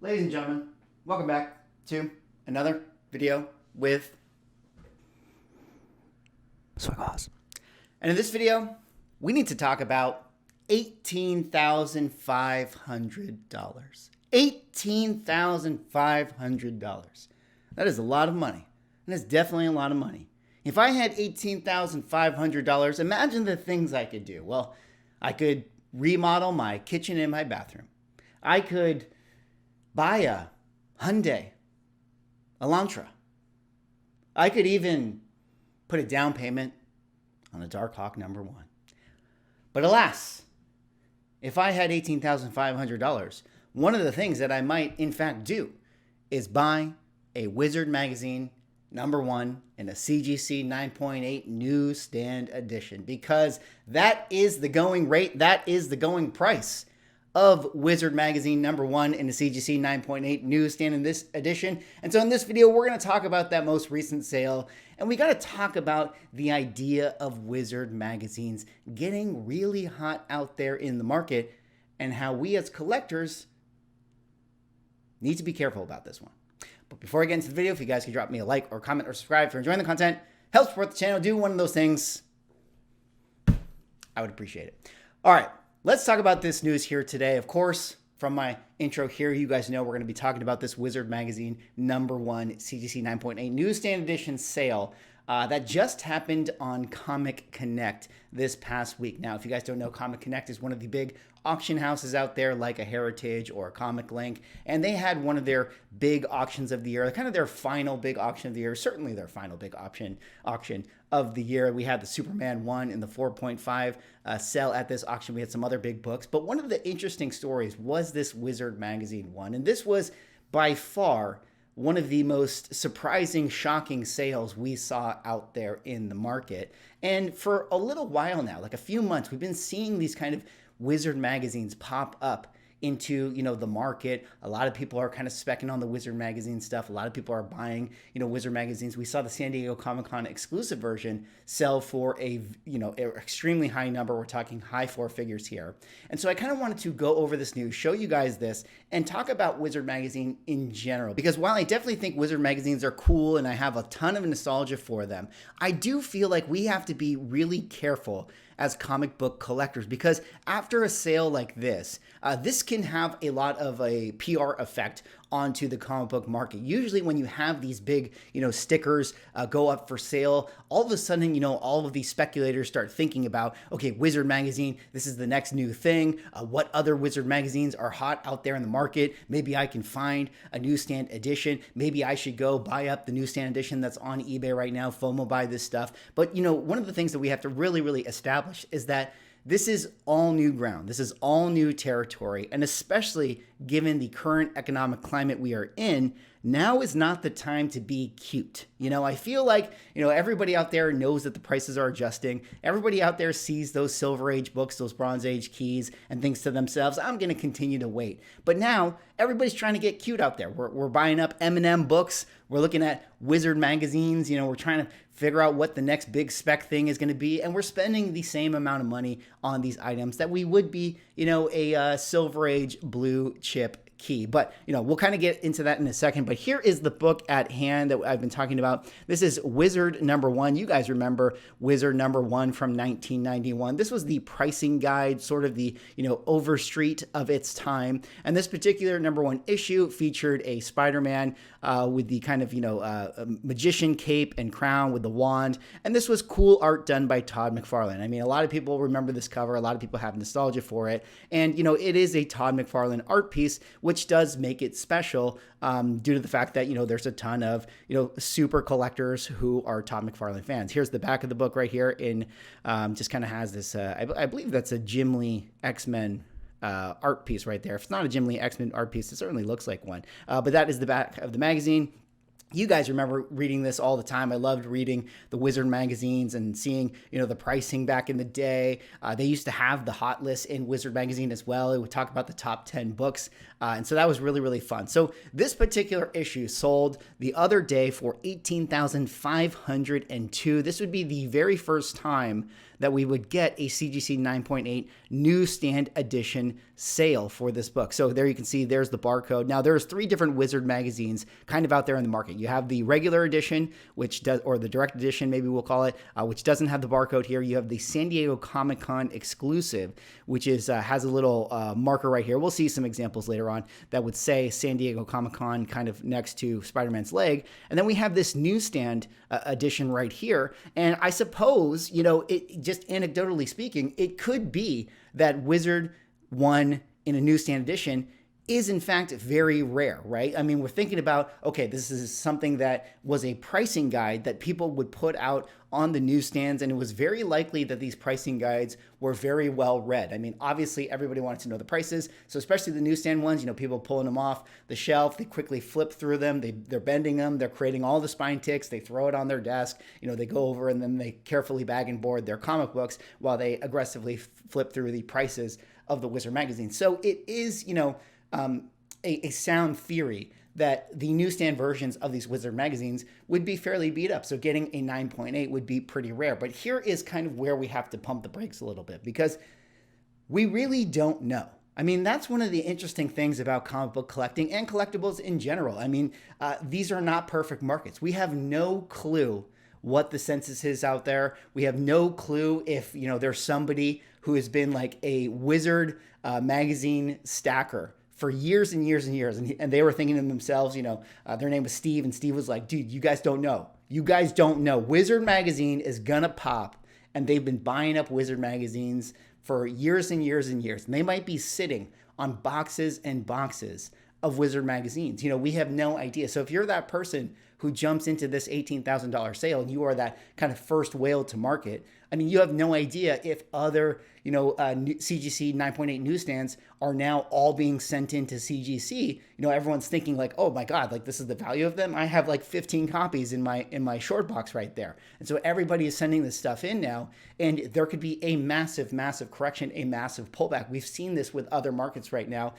Ladies and gentlemen, welcome back to another video with Swagos. And in this video, we need to talk about $18,500. $18,500. That is a lot of money. And that's definitely a lot of money. If I had $18,500, imagine the things I could do. Well, I could remodel my kitchen and my bathroom. I could buy a Hyundai, Elantra. I could even put a down payment on a Darkhawk number 1. But alas, if I had $18,500, one of the things that I might in fact do is buy a Wizard magazine number 1 in a CGC 9.8 newsstand edition, because that is the going rate, that is the going price of Wizard magazine number 1 in the CGC 9.8 newsstand in this edition. And so in this video, we're going to talk about that most recent sale, and we got to talk about the idea of Wizard magazines getting really hot out there in the market and how we as collectors need to be careful about this one. But before I get into the video, if you guys could drop me a like or comment or subscribe if you're enjoying the content, help support the channel, do one of those things, I would appreciate it. All right. Let's talk about this news here today. Of course, from my intro here, you guys know we're going to be talking about this Wizard magazine number 1 CGC 9.8 newsstand edition sale that just happened on Comic Connect this past week. Now, if you guys don't know, Comic Connect is one of the big auction houses out there like a Heritage or a Comic Link, and they had one of their big auctions of the year, kind of their final big auction of the year, certainly their final big auction of the year. We had the Superman 1 and the 4.5 sell at this auction. We had some other big books, but one of the interesting stories was this Wizard magazine 1, and this was by far one of the most surprising, shocking sales we saw out there in the market. And for a little while now, like a few months, we've been seeing these kind of Wizard magazines pop up into, the market. A lot of people are kind of specking on the Wizard magazine stuff. A lot of people are buying, Wizard magazines. We saw the San Diego Comic-Con exclusive version sell for an extremely high number. We're talking high 4 figures here. And so I kind of wanted to go over this news, show you guys this, and talk about Wizard magazine in general. Because while I definitely think Wizard magazines are cool and I have a ton of nostalgia for them, I do feel like we have to be really careful as comic book collectors, because after a sale like this, this can have a lot of a PR effect onto the comic book market. Usually when you have these big, stickers go up for sale, all of a sudden, all of these speculators start thinking about, okay, Wizard magazine, this is the next new thing. What other Wizard magazines are hot out there in the market? Maybe I can find a newsstand edition. Maybe I should go buy up the newsstand edition that's on eBay right now, FOMO buy this stuff. But, one of the things that we have to really, really establish is that this is all new ground. This is all new territory. And especially given the current economic climate we are in, now is not the time to be cute. I feel like, everybody out there knows that the prices are adjusting. Everybody out there sees those Silver Age books, those Bronze Age keys, and thinks to themselves, I'm going to continue to wait. But now everybody's trying to get cute out there. We're buying up M&M books. We're looking at Wizard magazines. We're trying to figure out what the next big spec thing is going to be. And we're spending the same amount of money on these items that we would be, a Silver Age blue chip key. But, we'll kind of get into that in a second. But here is the book at hand that I've been talking about. This is Wizard number 1. You guys remember Wizard number 1 from 1991. This was the pricing guide, sort of the, overstreet of its time. And this particular number 1 issue featured a Spider-Man with the kind of, magician cape and crown with the wand. And this was cool art done by Todd McFarlane. I mean, a lot of people remember this cover. A lot of people have nostalgia for it. And, it is a Todd McFarlane art piece, which does make it special due to the fact that, there's a ton of, super collectors who are Todd McFarlane fans. Here's the back of the book right here in just kind of has this, I believe that's a Jim Lee X-Men art piece right there. If it's not a Jim Lee X-Men art piece, it certainly looks like one. But that is the back of the magazine. You guys remember reading this all the time. I loved reading the Wizard magazines and seeing, the pricing back in the day. They used to have the hot list in Wizard magazine as well. It would talk about the top 10 books. And so that was really, really fun. So this particular issue sold the other day for $18,502. This would be the very first time that we would get a CGC 9.8 newsstand edition sale for this book. So there you can see there's the barcode. Now there's 3 different Wizard magazines kind of out there in the market. You have the regular edition, which does, or the direct edition, maybe we'll call it, which doesn't have the barcode here. You have the San Diego Comic-Con exclusive, which is has a little marker right here. We'll see some examples later on that would say San Diego Comic-Con kind of next to Spider-Man's leg. And then we have this newsstand edition right here. And I suppose, it just anecdotally speaking, it could be that Wizard 1 in a newsstand edition is in fact very rare, right? I mean, we're thinking about, okay, this is something that was a pricing guide that people would put out on the newsstands, and it was very likely that these pricing guides were very well read. I mean, obviously everybody wanted to know the prices, so especially the newsstand ones, people pulling them off the shelf, they quickly flip through them, they're bending them, they're creating all the spine ticks, they throw it on their desk, they go over and then they carefully bag and board their comic books while they aggressively flip through the prices of the Wizard magazine. So it is, a sound theory that the newsstand versions of these Wizard magazines would be fairly beat up. So getting a 9.8 would be pretty rare. But here is kind of where we have to pump the brakes a little bit, because we really don't know. I mean, that's one of the interesting things about comic book collecting and collectibles in general. I mean, these are not perfect markets. We have no clue what the census is out there. We have no clue if, there's somebody who has been like a Wizard magazine stacker for years and years and years. And they were thinking to themselves, their name was Steve. And Steve was like, dude, you guys don't know. You guys don't know. Wizard magazine is gonna pop. And they've been buying up Wizard magazines for years and years and years. And they might be sitting on boxes and boxes of Wizard magazines. We have no idea. So if you're that person who jumps into this $18,000 sale and you are that kind of first whale to market, I mean, you have no idea if other, CGC 9.8 newsstands are now all being sent into CGC. Everyone's thinking like, oh my God, like this is the value of them. I have like 15 copies in my short box right there. And so everybody is sending this stuff in now, and there could be a massive, massive correction, a massive pullback. We've seen this with other markets right now.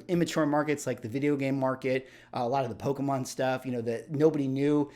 Immature markets like the video game market, a lot of the Pokemon stuff, that nobody knew.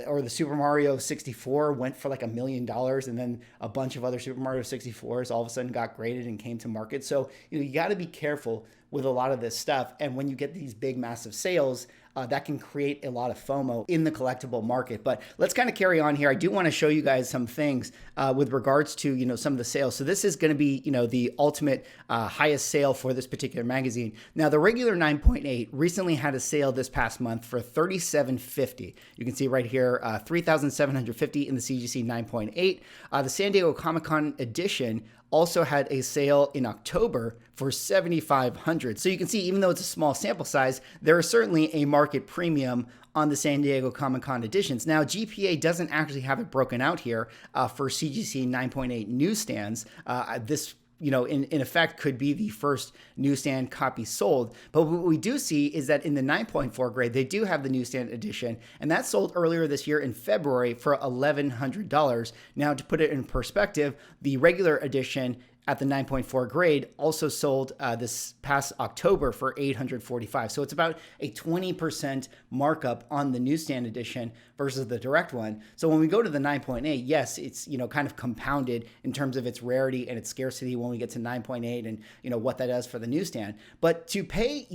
Or the Super Mario 64 went for like $1 million, and then a bunch of other Super Mario 64s all of a sudden got graded and came to market. So you got to be careful with a lot of this stuff. And when you get these big, massive sales, that can create a lot of FOMO in the collectible market. But let's kind of carry on here. I do want to show you guys some things with regards to, some of the sales. So this is going to be, the ultimate highest sale for this particular magazine. Now, the regular 9.8 recently had a sale this past month for $3,750. You can see right here, $3,750 in the CGC 9.8. The San Diego Comic-Con edition also had a sale in October for $7,500. So you can see, even though it's a small sample size, there is certainly a market premium on the San Diego Comic-Con editions. Now, GPA doesn't actually have it broken out here for CGC 9.8 newsstands. This in effect could be the first newsstand copy sold. But what we do see is that in the 9.4 grade, they do have the newsstand edition, and that sold earlier this year in February for $1,100. Now, to put it in perspective, the regular edition at the 9.4 grade also sold this past October for $845. So it's about a 20% markup on the newsstand edition versus the direct one. So when we go to the 9.8, yes, it's kind of compounded in terms of its rarity and its scarcity when we get to 9.8 and what that does for the newsstand. But to pay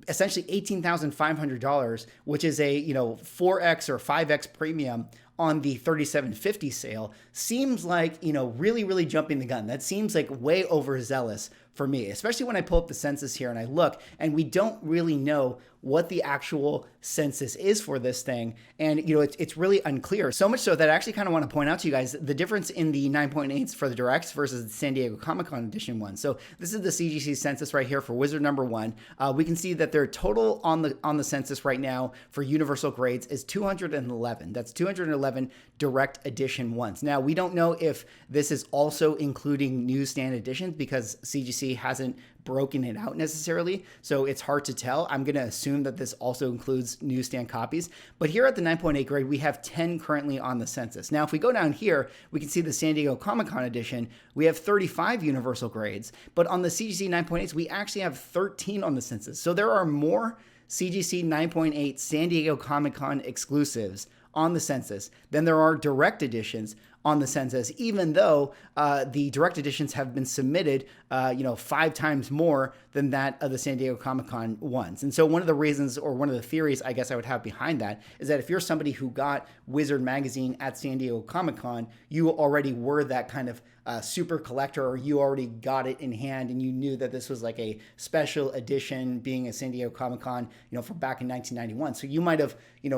essentially $18,500, which is a 4x or 5x premium on the 3750 sale, seems like, really, really jumping the gun. That seems like way overzealous for me, especially when I pull up the census here and I look, and we don't really know what the actual census is for this thing. And, it's really unclear. So much so that I actually kind of want to point out to you guys the difference in the 9.8s for the directs versus the San Diego Comic-Con edition one. So this is the CGC census right here for Wizard number 1. We can see that their total on the census right now for universal grades is 211. That's 211 direct edition ones. Now, we don't know if this is also including newsstand editions because CGC hasn't broken it out necessarily, so it's hard to tell. I'm going to assume that this also includes newsstand copies. But here at the 9.8 grade, we have 10 currently on the census. Now, if we go down here, we can see the San Diego Comic-Con edition. We have 35 universal grades, but on the CGC 9.8s, we actually have 13 on the census. So there are more CGC 9.8 San Diego Comic-Con exclusives on the census than there are direct editions on the census, even though the direct editions have been submitted, 5 times more than that of the San Diego Comic-Con ones. And so one of the reasons, or one of the theories I guess I would have behind that, is that if you're somebody who got Wizard magazine at San Diego Comic-Con, you already were that kind of super collector, or you already got it in hand and you knew that this was like a special edition being a San Diego Comic-Con, from back in 1991. So you might have,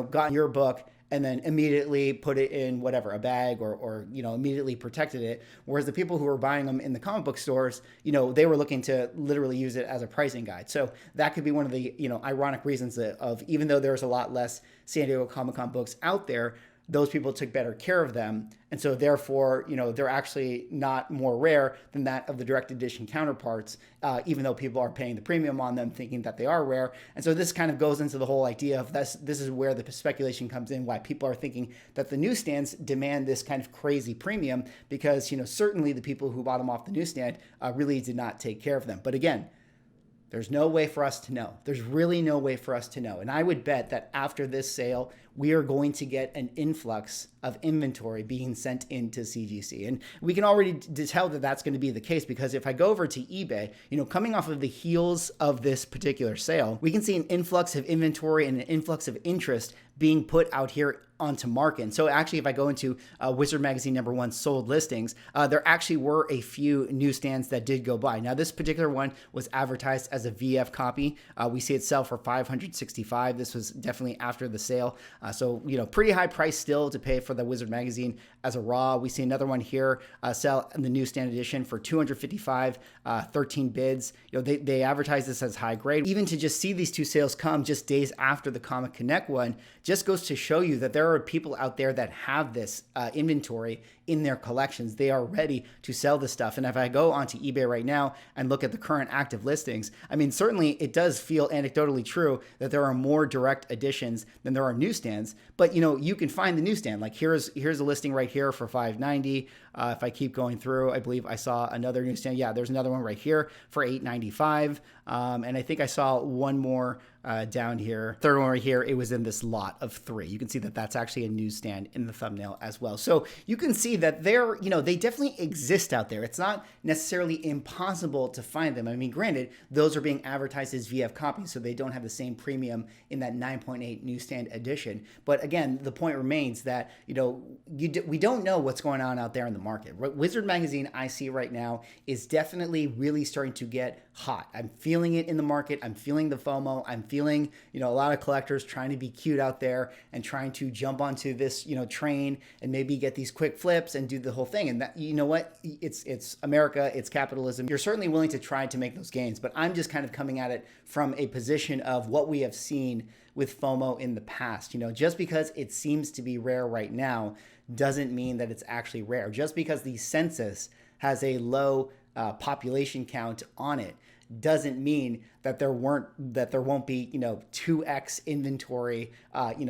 gotten your book and then immediately put it in whatever, a bag, or immediately protected it. Whereas the people who were buying them in the comic book stores, they were looking to literally use it as a pricing guide. So that could be one of the, ironic reasons of, even though there's a lot less San Diego Comic-Con books out there, those people took better care of them. And so therefore, they're actually not more rare than that of the direct edition counterparts, even though people are paying the premium on them thinking that they are rare. And so this kind of goes into the whole idea of this is where the speculation comes in, why people are thinking that the newsstands demand this kind of crazy premium, because, certainly the people who bought them off the newsstand really did not take care of them. But again, there's no way for us to know. There's really no way for us to know. And I would bet that after this sale, we are going to get an influx of inventory being sent into CGC. And we can already tell that that's going to be the case, because if I go over to eBay, coming off of the heels of this particular sale, we can see an influx of inventory and an influx of interest being put out here onto market. And so actually, if I go into Wizard Magazine #1 sold listings, there actually were a few newsstands that did go by. Now, this particular one was advertised as a VF copy. We see it sell for $565. This was definitely after the sale. So, pretty high price still to pay for the Wizard Magazine as a raw. We see another one here sell in the newsstand edition for $255, 13 bids. They advertise this as high grade. Even to just see these two sales come just days after the Comic Connect one just goes to show you that there are people out there that have this inventory in their collections. They are ready to sell this stuff. And if I go onto eBay right now and look at the current active listings, certainly it does feel anecdotally true that there are more direct editions than there are newsstands. But you can find the newsstand. Like here's a listing right here for $590. If I keep going through, I believe I saw another newsstand. Yeah, there's another one right here for $895. And I think I saw one more down here. Third one right here, it was in this lot of 3. You can see that that's actually a newsstand in the thumbnail as well. So you can see that they definitely exist out there. It's not necessarily impossible to find them. Granted, those are being advertised as VF copies, so they don't have the same premium in that 9.8 newsstand edition. But again, the point remains that, we don't know what's going on out there in the market. Wizard Magazine I see right now is definitely really starting to get hot. I'm feeling it in the market. I'm feeling the FOMO. I'm feeling, a lot of collectors trying to be cute out there and trying to jump onto this, train and maybe get these quick flips and do the whole thing. And that, what? It's America. It's capitalism. You're certainly willing to try to make those gains, but I'm just kind of coming at it from a position of what we have seen with FOMO in the past. Just because it seems to be rare right now doesn't mean that it's actually rare. Just because the census has a low population count on it doesn't mean that there won't be 2x inventory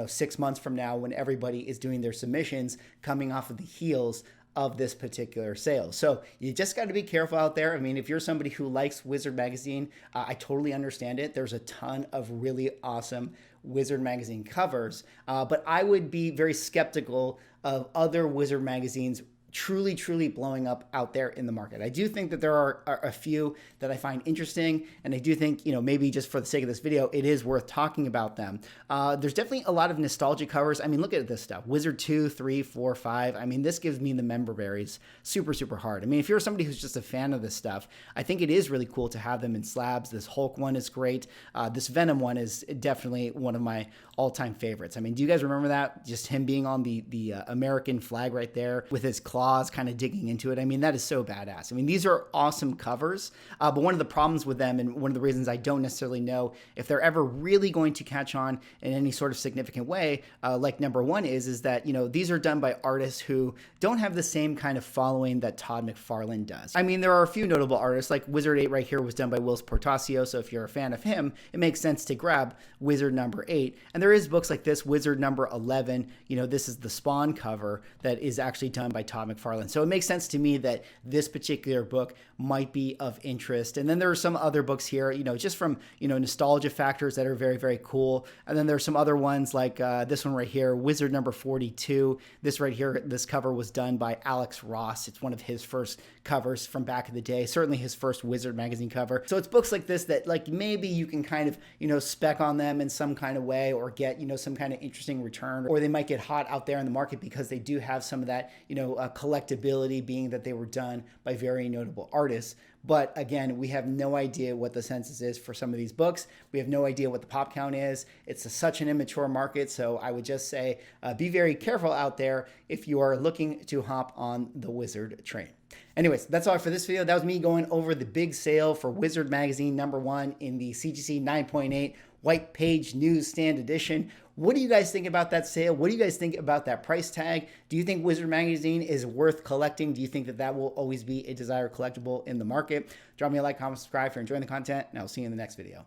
6 months from now when everybody is doing their submissions coming off of the heels of this particular sale. So you just got to be careful out there. If you're somebody who likes Wizard Magazine, I totally understand it. There's a ton of really awesome Wizard Magazine covers, but I would be very skeptical of other Wizard Magazines truly blowing up out there in the market. I do think that there are a few that I find interesting, and I do think, maybe just for the sake of this video, it is worth talking about them. There's definitely a lot of nostalgia covers. Look at this stuff. Wizard 2, 3, 4, 5. This gives me the member berries super hard. If you're somebody who's just a fan of this stuff, I think it is really cool to have them in slabs. This Hulk one is great. This Venom one is definitely one of my all-time favorites. Do you guys remember that? Just him being on the American flag right there with his claws kind of digging into it. That is so badass. These are awesome covers, but one of the problems with them, and one of the reasons I don't necessarily know if they're ever really going to catch on in any sort of significant way, like #1 is that, these are done by artists who don't have the same kind of following that Todd McFarlane does. There are a few notable artists, like Wizard 8 right here was done by Will Portasio, so if you're a fan of him, it makes sense to grab Wizard #8. And there is books like this, Wizard #11, this is the Spawn cover that is actually done by Todd Todd McFarlane. So it makes sense to me that this particular book might be of interest. And then there are some other books here, just from, nostalgia factors that are very, very cool. And then there's some other ones like this one right here, Wizard number 42. This right here, this cover was done by Alex Ross. It's one of his first covers from back in the day, certainly his first Wizard magazine cover. So it's books like this that like maybe you can kind of, spec on them in some kind of way or get, some kind of interesting return, or they might get hot out there in the market because they do have some of that, collectability, being that they were done by very notable artists. But again, we have no idea what the census is for some of these books. We have no idea what the pop count is. It's such an immature market. So I would just say be very careful out there if you are looking to hop on the Wizard train. Anyways, that's all for this video. That was me going over the big sale for Wizard Magazine #1 in the CGC 9.8 White Page Newsstand edition. What do you guys think about that sale? What do you guys think about that price tag? Do you think Wizard Magazine is worth collecting? Do you think that that will always be a desired collectible in the market? Drop me a like, comment, subscribe if you're enjoying the content, and I'll see you in the next video.